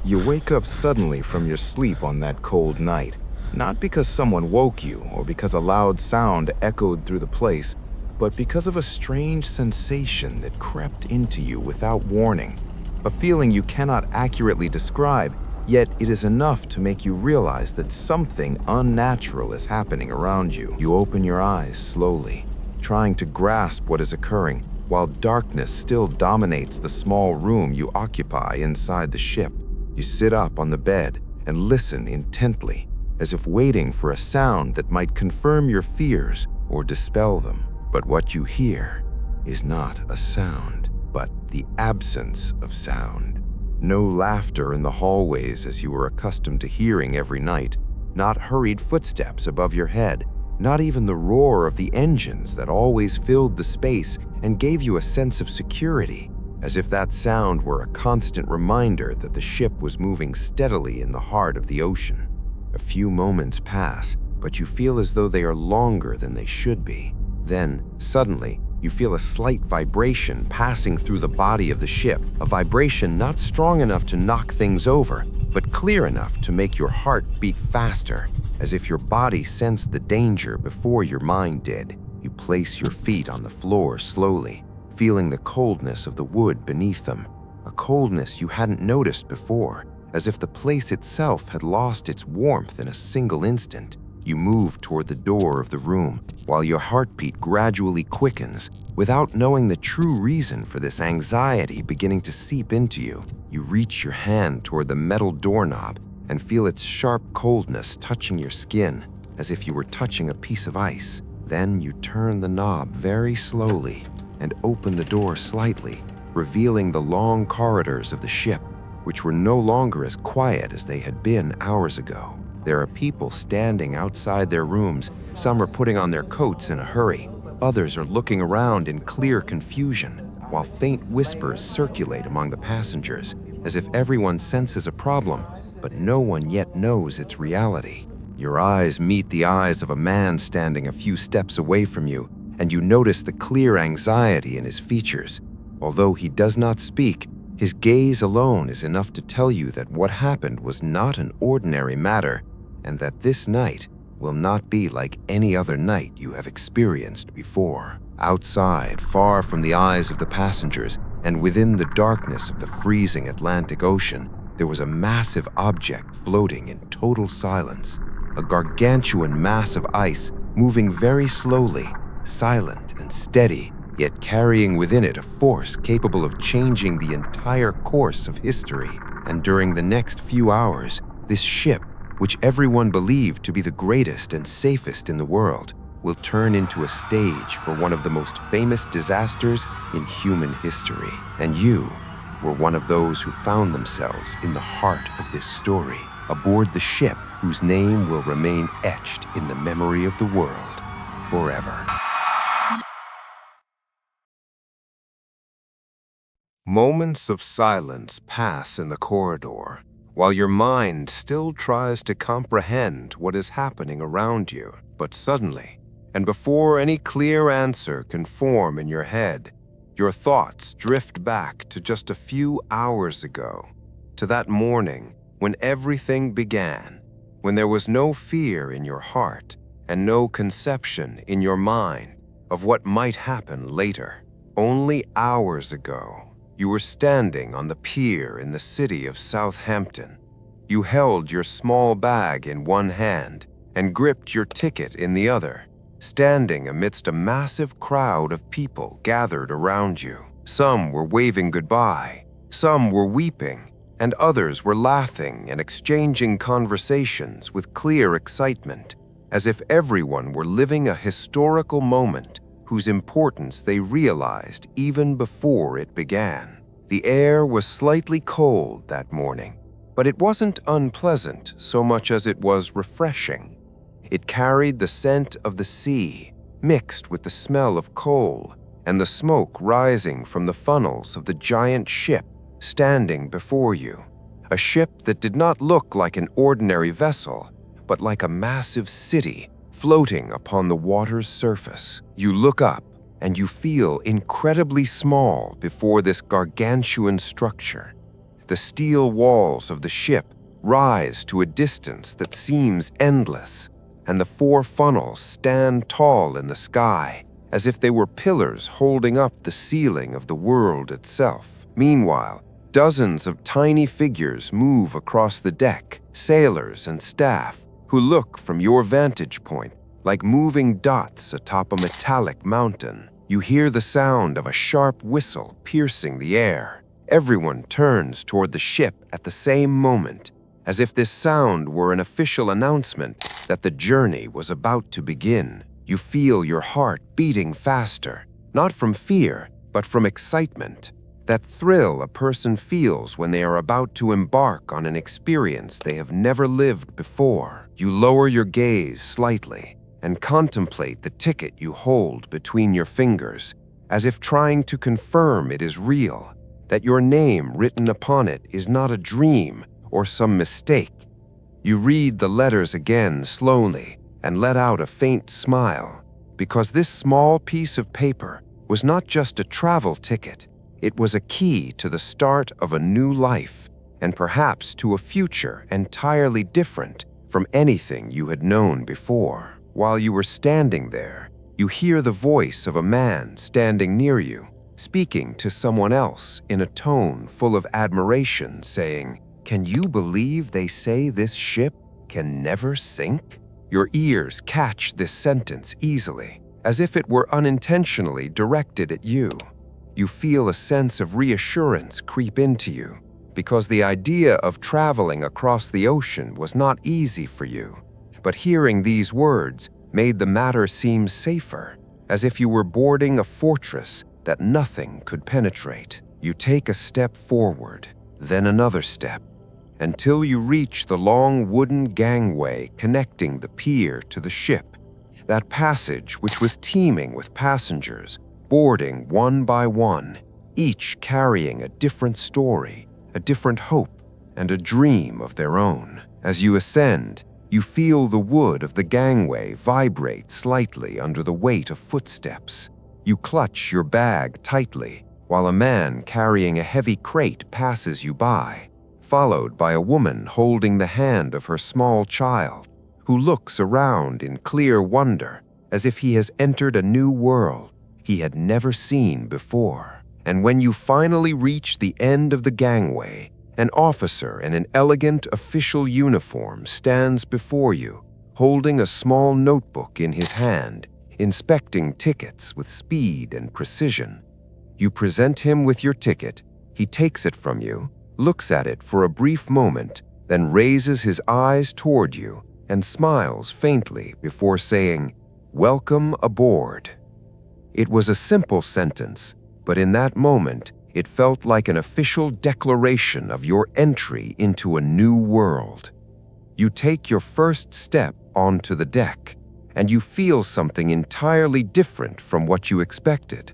You wake up suddenly from your sleep on that cold night, not because someone woke you or because a loud sound echoed through the place, but because of a strange sensation that crept into you without warning. A feeling you cannot accurately describe, yet it is enough to make you realize that something unnatural is happening around you. You open your eyes slowly, trying to grasp what is occurring, while darkness still dominates the small room you occupy inside the ship. You sit up on the bed and listen intently, as if waiting for a sound that might confirm your fears or dispel them. But what you hear is not a sound, but the absence of sound. No laughter in the hallways as you were accustomed to hearing every night, not hurried footsteps above your head, not even the roar of the engines that always filled the space and gave you a sense of security, as if that sound were a constant reminder that the ship was moving steadily in the heart of the ocean. A few moments pass, but you feel as though they are longer than they should be. Then, suddenly, you feel a slight vibration passing through the body of the ship, a vibration not strong enough to knock things over, but clear enough to make your heart beat faster, as if your body sensed the danger before your mind did. You place your feet on the floor slowly, feeling the coldness of the wood beneath them, a coldness you hadn't noticed before, as if the place itself had lost its warmth in a single instant. You move toward the door of the room, while your heartbeat gradually quickens, without knowing the true reason for this anxiety beginning to seep into you. You reach your hand toward the metal doorknob and feel its sharp coldness touching your skin, as if you were touching a piece of ice. Then you turn the knob very slowly and open the door slightly, revealing the long corridors of the ship, which were no longer as quiet as they had been hours ago. There are people standing outside their rooms. Some are putting on their coats in a hurry. Others are looking around in clear confusion, while faint whispers circulate among the passengers, as if everyone senses a problem, but no one yet knows its reality. Your eyes meet the eyes of a man standing a few steps away from you, and you notice the clear anxiety in his features. Although he does not speak, his gaze alone is enough to tell you that what happened was not an ordinary matter, and that this night will not be like any other night you have experienced before. Outside, far from the eyes of the passengers, and within the darkness of the freezing Atlantic Ocean, there was a massive object floating in total silence, a gargantuan mass of ice moving very slowly, silent and steady, yet carrying within it a force capable of changing the entire course of history. And during the next few hours, this ship, which everyone believed to be the greatest and safest in the world, will turn into a stage for one of the most famous disasters in human history. And you were one of those who found themselves in the heart of this story, aboard the ship whose name will remain etched in the memory of the world forever. Moments of silence pass in the corridor, while your mind still tries to comprehend what is happening around you. But suddenly, and before any clear answer can form in your head, your thoughts drift back to just a few hours ago, to that morning when everything began, when there was no fear in your heart and no conception in your mind of what might happen later. Only hours ago, you were standing on the pier in the city of Southampton. You held your small bag in one hand and gripped your ticket in the other, standing amidst a massive crowd of people gathered around you. Some were waving goodbye, some were weeping, and others were laughing and exchanging conversations with clear excitement, as if everyone were living a historical moment whose importance they realized even before it began. The air was slightly cold that morning, but it wasn't unpleasant so much as it was refreshing. It carried the scent of the sea, mixed with the smell of coal and the smoke rising from the funnels of the giant ship standing before you. A ship that did not look like an ordinary vessel, but like a massive city floating upon the water's surface. You look up and you feel incredibly small before this gargantuan structure. The steel walls of the ship rise to a distance that seems endless, and the 4 funnels stand tall in the sky, as if they were pillars holding up the ceiling of the world itself. Meanwhile, dozens of tiny figures move across the deck, sailors and staff, who look from your vantage point like moving dots atop a metallic mountain. You hear the sound of a sharp whistle piercing the air. Everyone turns toward the ship at the same moment, as if this sound were an official announcement that the journey was about to begin. You feel your heart beating faster, not from fear, but from excitement. That thrill a person feels when they are about to embark on an experience they have never lived before. You lower your gaze slightly and contemplate the ticket you hold between your fingers, as if trying to confirm it is real, that your name written upon it is not a dream or some mistake. You read the letters again slowly and let out a faint smile, because this small piece of paper was not just a travel ticket. It was a key to the start of a new life, and perhaps to a future entirely different from anything you had known before. While you were standing there, you hear the voice of a man standing near you, speaking to someone else in a tone full of admiration, saying, "Can you believe they say this ship can never sink?" Your ears catch this sentence easily, as if it were unintentionally directed at you. You feel a sense of reassurance creep into you, because the idea of traveling across the ocean was not easy for you. But hearing these words made the matter seem safer, as if you were boarding a fortress that nothing could penetrate. You take a step forward, then another step, until you reach the long wooden gangway connecting the pier to the ship. That passage, which was teeming with passengers, boarding one by one, each carrying a different story, a different hope, and a dream of their own. As you ascend, you feel the wood of the gangway vibrate slightly under the weight of footsteps. You clutch your bag tightly, while a man carrying a heavy crate passes you by, followed by a woman holding the hand of her small child, who looks around in clear wonder, as if he has entered a new world he had never seen before. And when you finally reach the end of the gangway, an officer in an elegant official uniform stands before you, holding a small notebook in his hand, inspecting tickets with speed and precision. You present him with your ticket. He takes it from you, looks at it for a brief moment, then raises his eyes toward you and smiles faintly before saying, "Welcome aboard." It was a simple sentence, but in that moment, it felt like an official declaration of your entry into a new world. You take your first step onto the deck, and you feel something entirely different from what you expected.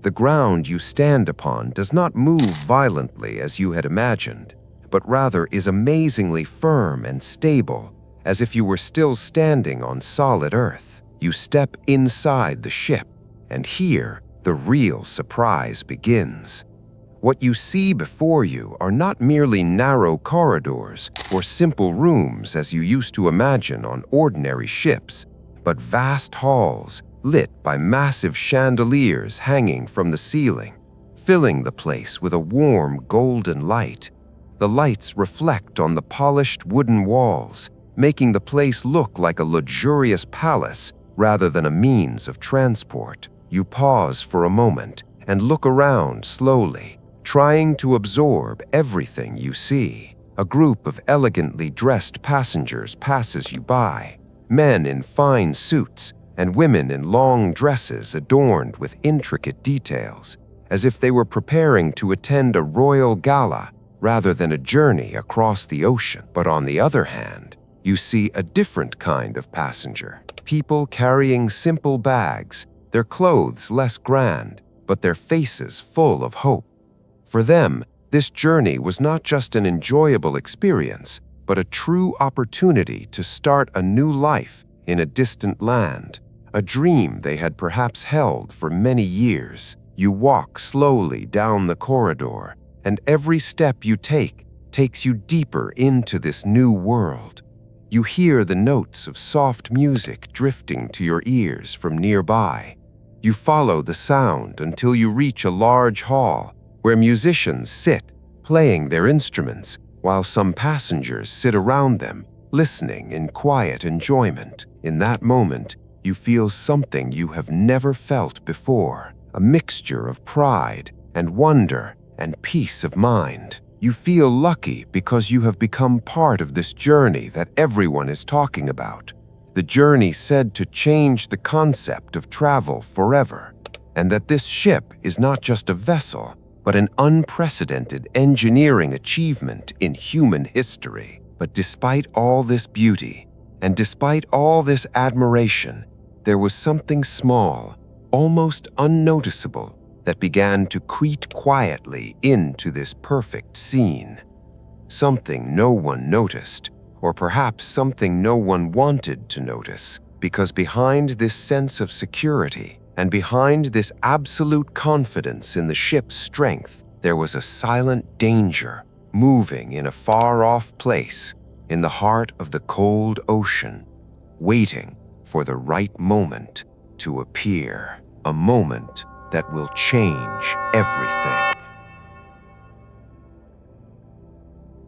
The ground you stand upon does not move violently as you had imagined, but rather is amazingly firm and stable, as if you were still standing on solid earth. You step inside the ship, and here the real surprise begins. What you see before you are not merely narrow corridors or simple rooms as you used to imagine on ordinary ships, but vast halls lit by massive chandeliers hanging from the ceiling, filling the place with a warm golden light. The lights reflect on the polished wooden walls, making the place look like a luxurious palace rather than a means of transport. You pause for a moment and look around slowly, trying to absorb everything you see. A group of elegantly dressed passengers passes you by, men in fine suits and women in long dresses adorned with intricate details, as if they were preparing to attend a royal gala rather than a journey across the ocean. But on the other hand, you see a different kind of passenger. People carrying simple bags, their clothes less grand, but their faces full of hope. For them, this journey was not just an enjoyable experience, but a true opportunity to start a new life in a distant land, a dream they had perhaps held for many years. You walk slowly down the corridor, and every step you take takes you deeper into this new world. You hear the notes of soft music drifting to your ears from nearby. You follow the sound until you reach a large hall where musicians sit, playing their instruments, while some passengers sit around them, listening in quiet enjoyment. In that moment, you feel something you have never felt before, a mixture of pride and wonder and peace of mind. You feel lucky because you have become part of this journey that everyone is talking about. The journey said to change the concept of travel forever, and that this ship is not just a vessel, but an unprecedented engineering achievement in human history. But despite all this beauty, and despite all this admiration, there was something small, almost unnoticeable, that began to creep quietly into this perfect scene. Something no one noticed, or perhaps something no one wanted to notice, because behind this sense of security and behind this absolute confidence in the ship's strength, there was a silent danger moving in a far-off place in the heart of the cold ocean, waiting for the right moment to appear, a moment that will change everything.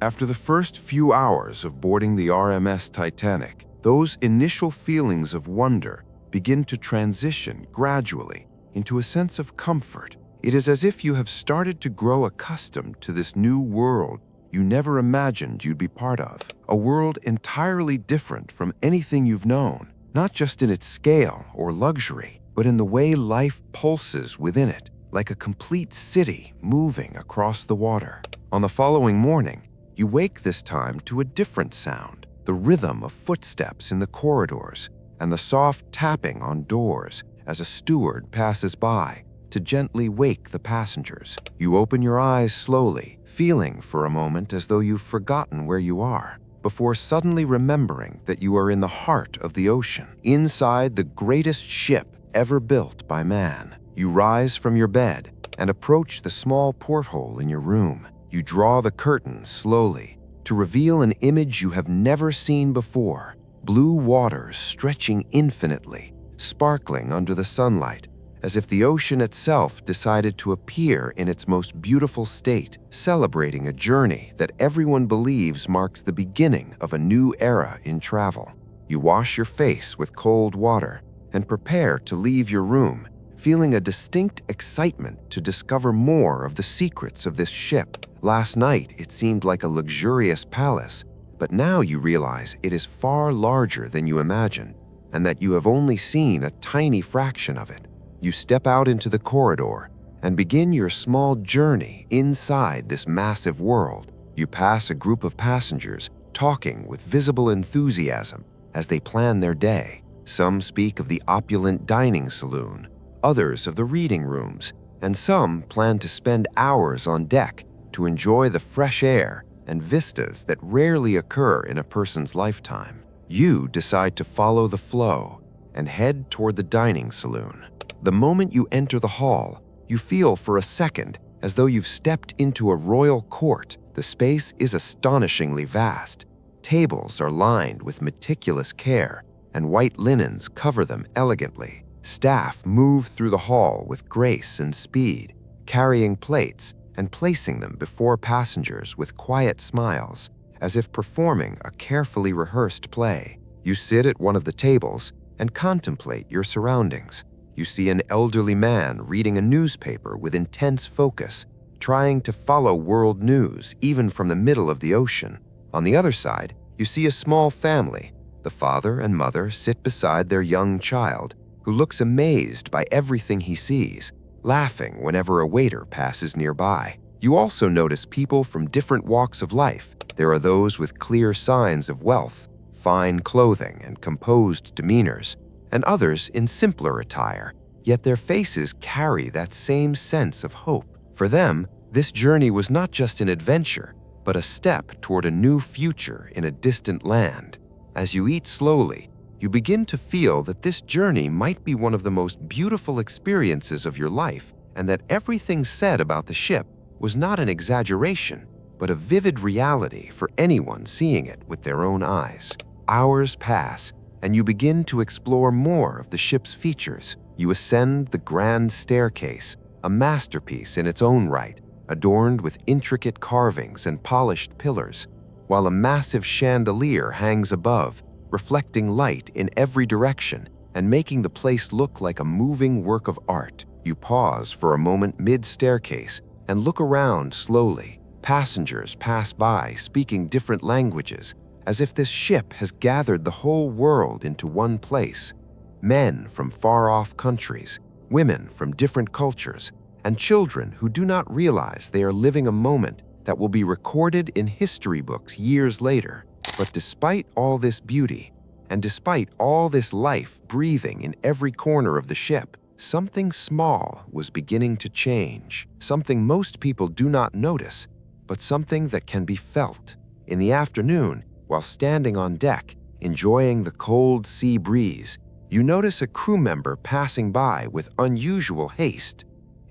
After the first few hours of boarding the RMS Titanic, those initial feelings of wonder begin to transition gradually into a sense of comfort. It is as if you have started to grow accustomed to this new world you never imagined you'd be part of, a world entirely different from anything you've known, not just in its scale or luxury, but in the way life pulses within it, like a complete city moving across the water. On the following morning, you wake this time to a different sound, the rhythm of footsteps in the corridors and the soft tapping on doors as a steward passes by to gently wake the passengers. You open your eyes slowly, feeling for a moment as though you've forgotten where you are, before suddenly remembering that you are in the heart of the ocean, inside the greatest ship ever built by man. You rise from your bed and approach the small porthole in your room. You draw the curtain slowly to reveal an image you have never seen before, blue waters stretching infinitely, sparkling under the sunlight, as if the ocean itself decided to appear in its most beautiful state, celebrating a journey that everyone believes marks the beginning of a new era in travel. You wash your face with cold water and prepare to leave your room, feeling a distinct excitement to discover more of the secrets of this ship. Last night, it seemed like a luxurious palace, but now you realize it is far larger than you imagined, and that you have only seen a tiny fraction of it. You step out into the corridor and begin your small journey inside this massive world. You pass a group of passengers talking with visible enthusiasm as they plan their day. Some speak of the opulent dining saloon, others of the reading rooms, and some plan to spend hours on deck to enjoy the fresh air and vistas that rarely occur in a person's lifetime. You decide to follow the flow and head toward the dining saloon. The moment you enter the hall, you feel for a second as though you've stepped into a royal court. The space is astonishingly vast. Tables are lined with meticulous care, and white linens cover them elegantly. Staff move through the hall with grace and speed, carrying plates and placing them before passengers with quiet smiles, as if performing a carefully rehearsed play. You sit at one of the tables and contemplate your surroundings. You see an elderly man reading a newspaper with intense focus, trying to follow world news even from the middle of the ocean. On the other side, you see a small family. The father and mother sit beside their young child, who looks amazed by everything he sees, laughing whenever a waiter passes nearby. You also notice people from different walks of life. There are those with clear signs of wealth, fine clothing, and composed demeanors, and others in simpler attire, yet their faces carry that same sense of hope. For them, this journey was not just an adventure, but a step toward a new future in a distant land. As you eat slowly, you begin to feel that this journey might be one of the most beautiful experiences of your life, and that everything said about the ship was not an exaggeration, but a vivid reality for anyone seeing it with their own eyes. Hours pass, and you begin to explore more of the ship's features. You ascend the grand staircase, a masterpiece in its own right, adorned with intricate carvings and polished pillars, while a massive chandelier hangs above, reflecting light in every direction and making the place look like a moving work of art. You pause for a moment mid-staircase and look around slowly. Passengers pass by speaking different languages, as if this ship has gathered the whole world into one place. Men from far-off countries, women from different cultures, and children who do not realize they are living a moment that will be recorded in history books years later. But despite all this beauty, and despite all this life breathing in every corner of the ship, something small was beginning to change. Something most people do not notice, but something that can be felt. In the afternoon, while standing on deck, enjoying the cold sea breeze, you notice a crew member passing by with unusual haste.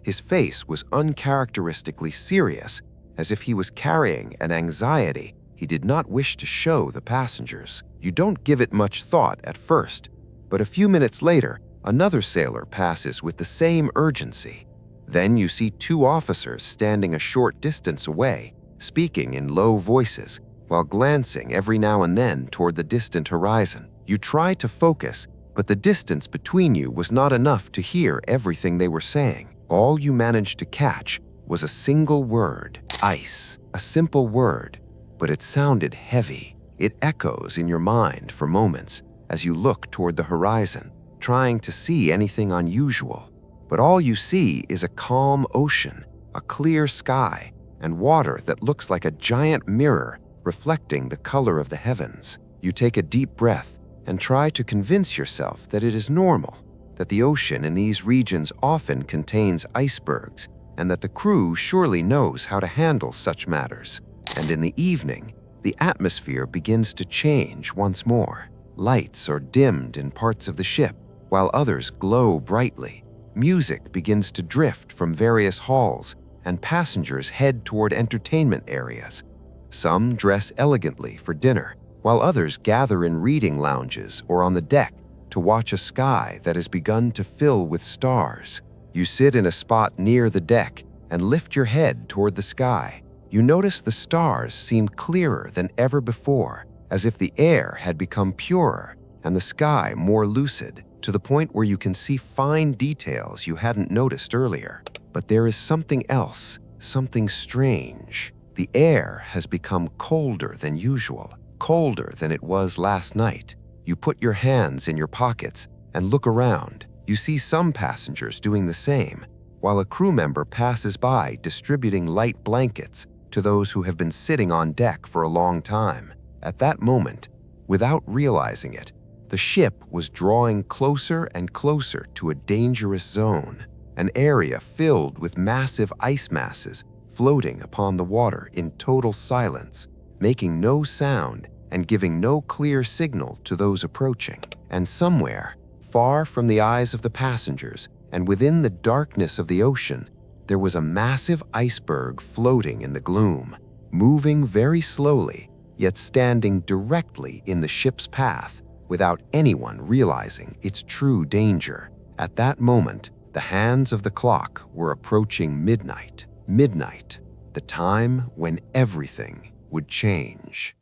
His face was uncharacteristically serious, as if he was carrying an anxiety he did not wish to show the passengers. You don't give it much thought at first, but a few minutes later, another sailor passes with the same urgency. Then you see two officers standing a short distance away, speaking in low voices, while glancing every now and then toward the distant horizon. You try to focus, but the distance between you was not enough to hear everything they were saying. All you managed to catch was a single word: ice. A simple word, but it sounded heavy. It echoes in your mind for moments as you look toward the horizon, trying to see anything unusual. But all you see is a calm ocean, a clear sky, and water that looks like a giant mirror reflecting the color of the heavens. You take a deep breath and try to convince yourself that it is normal, that the ocean in these regions often contains icebergs, and that the crew surely knows how to handle such matters. And in the evening, the atmosphere begins to change once more. Lights are dimmed in parts of the ship, while others glow brightly. Music begins to drift from various halls, and passengers head toward entertainment areas. Some dress elegantly for dinner, while others gather in reading lounges or on the deck to watch a sky that has begun to fill with stars. You sit in a spot near the deck and lift your head toward the sky. You notice the stars seem clearer than ever before, as if the air had become purer and the sky more lucid, to the point where you can see fine details you hadn't noticed earlier. But there is something else, something strange. The air has become colder than usual, colder than it was last night. You put your hands in your pockets and look around. You see some passengers doing the same, while a crew member passes by distributing light blankets to those who have been sitting on deck for a long time. At that moment, without realizing it, the ship was drawing closer and closer to a dangerous zone, an area filled with massive ice masses floating upon the water in total silence, making no sound and giving no clear signal to those approaching. And somewhere, far from the eyes of the passengers and within the darkness of the ocean, there was a massive iceberg floating in the gloom, moving very slowly, yet standing directly in the ship's path without anyone realizing its true danger. At that moment, the hands of the clock were approaching midnight. Midnight, the time when everything would change.